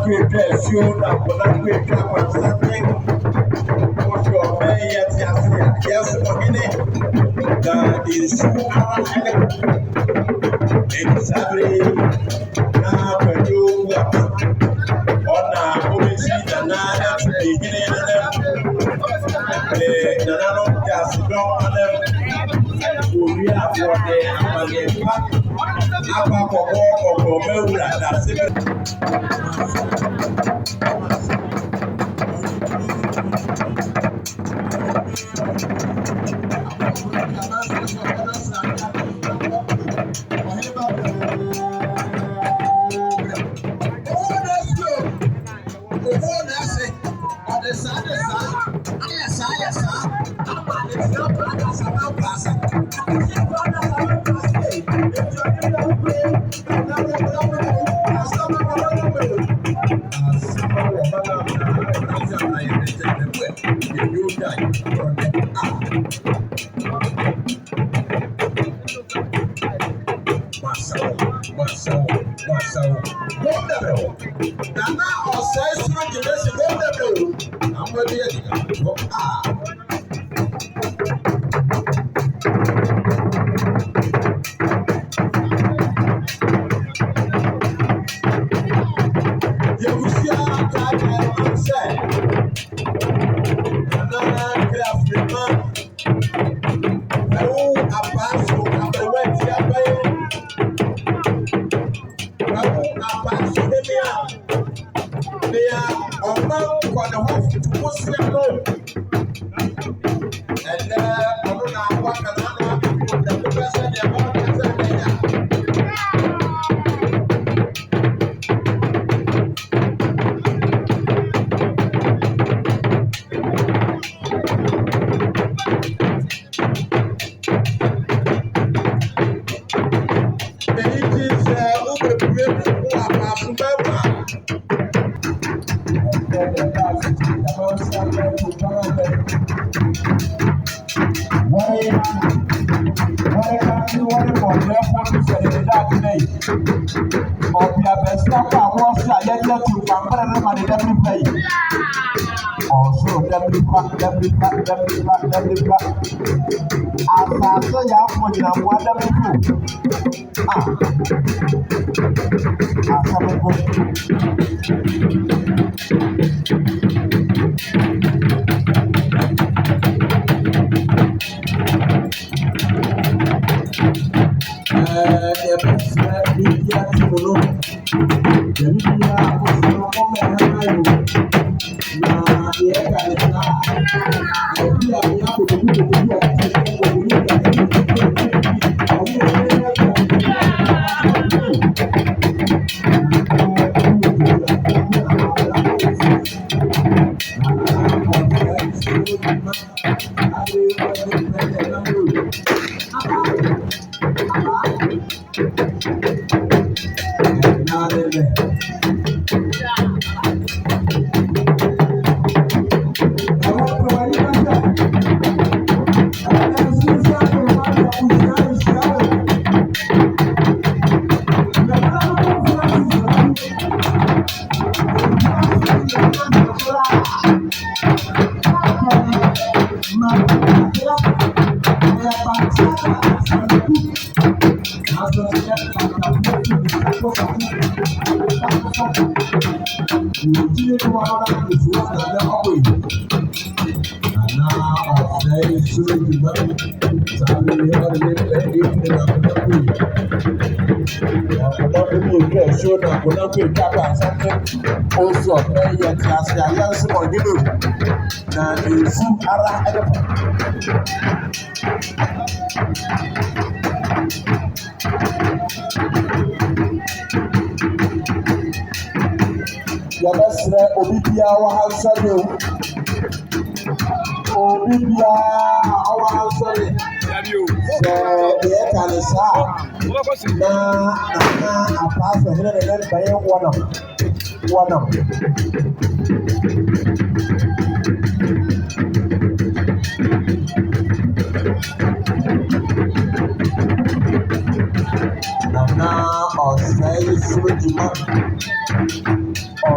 quick show up, but not quick trap or something. What's your man yet? Yes, that is exactly now when you walk on a policy and I beginning of them. The nano gas block on them. We are for the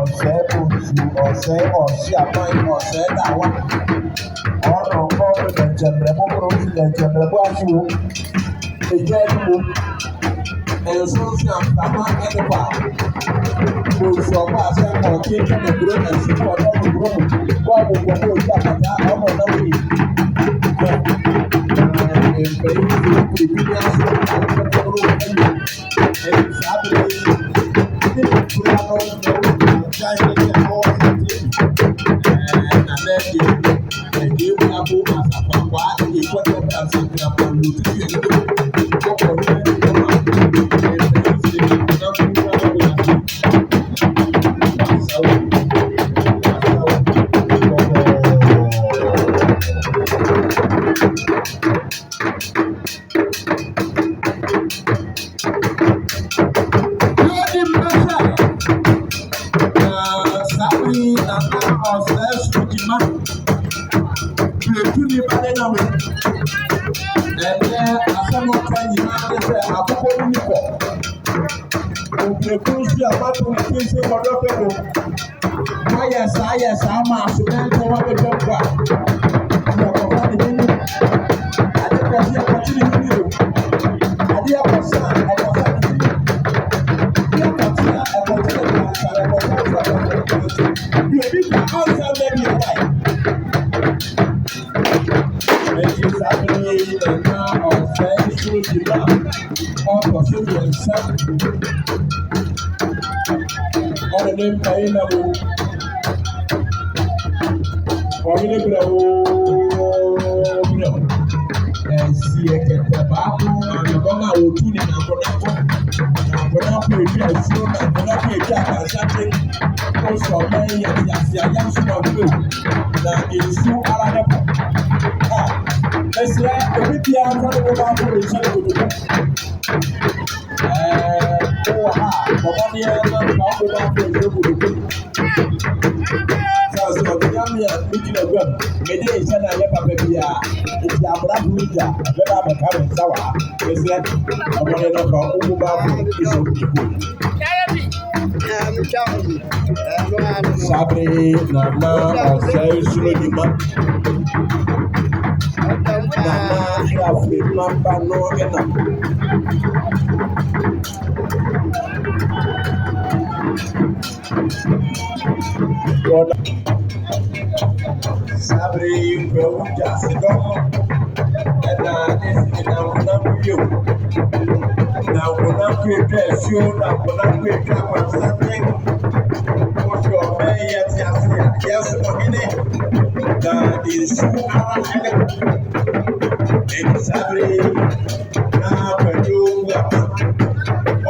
ọ̀sẹ̀ oṣù ọ̀sẹ̀ ọ̀sẹ̀ àpáyé ọ̀sẹ̀ dàwa ọ̀nà ọ̀gbọ́n lẹ̀jẹ̀mẹ̀rẹ̀ bọ́bọ̀rọ̀ ti lẹ̀jẹ̀mẹ̀rẹ̀ bọ́ aṣíwò èjì ẹ̀dínwó ẹ̀sùn sí àǹfààní ẹ̀dínwó oṣù ọ̀pá àṣẹ ọ̀kí kẹ́mẹ̀kúrò ẹ̀sìn fún ọ̀dọ́ òkúrò bọ́ọ̀lù gbogbo ojú àpàtà ọmọ náà wì Sabre nana ọ̀sẹ̀ ìṣúná ìdìmọ̀ nana ìyàfẹ́ máa ń bá nọ ẹ̀nà. Sabre ìgbẹ̀wò jà sí dọ́kọ̀ ẹ̀nà ẹ̀sìn ìnáwó yóò na wọnàkú ètò ẹ̀sùn na wọnàkú ètò àpàtàkì oṣù ọ̀fẹ́ yẹ ti àṣẹ àyẹ̀sọ̀ ọ̀hínì na èsù ara ẹ̀lẹ̀ ẹ̀nìsàbẹ̀ náà pẹ̀lú wàpá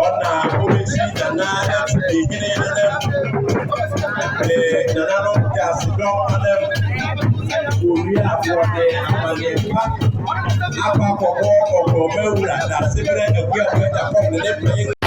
ọ̀nà oríṣi nàná ẹ̀tù ìhínì nínú nàná ló ń jà sí dọ́kọ̀ orí àfọ̀dẹ àmàlẹ́fà àpapọ̀ ọ̀pọ̀ mẹ́wùrà àti síbẹ̀rẹ̀ ẹ̀gbẹ́ ọ̀gbẹ́ ìjà fọ́ọ̀mù nílẹ̀ pẹ̀lú.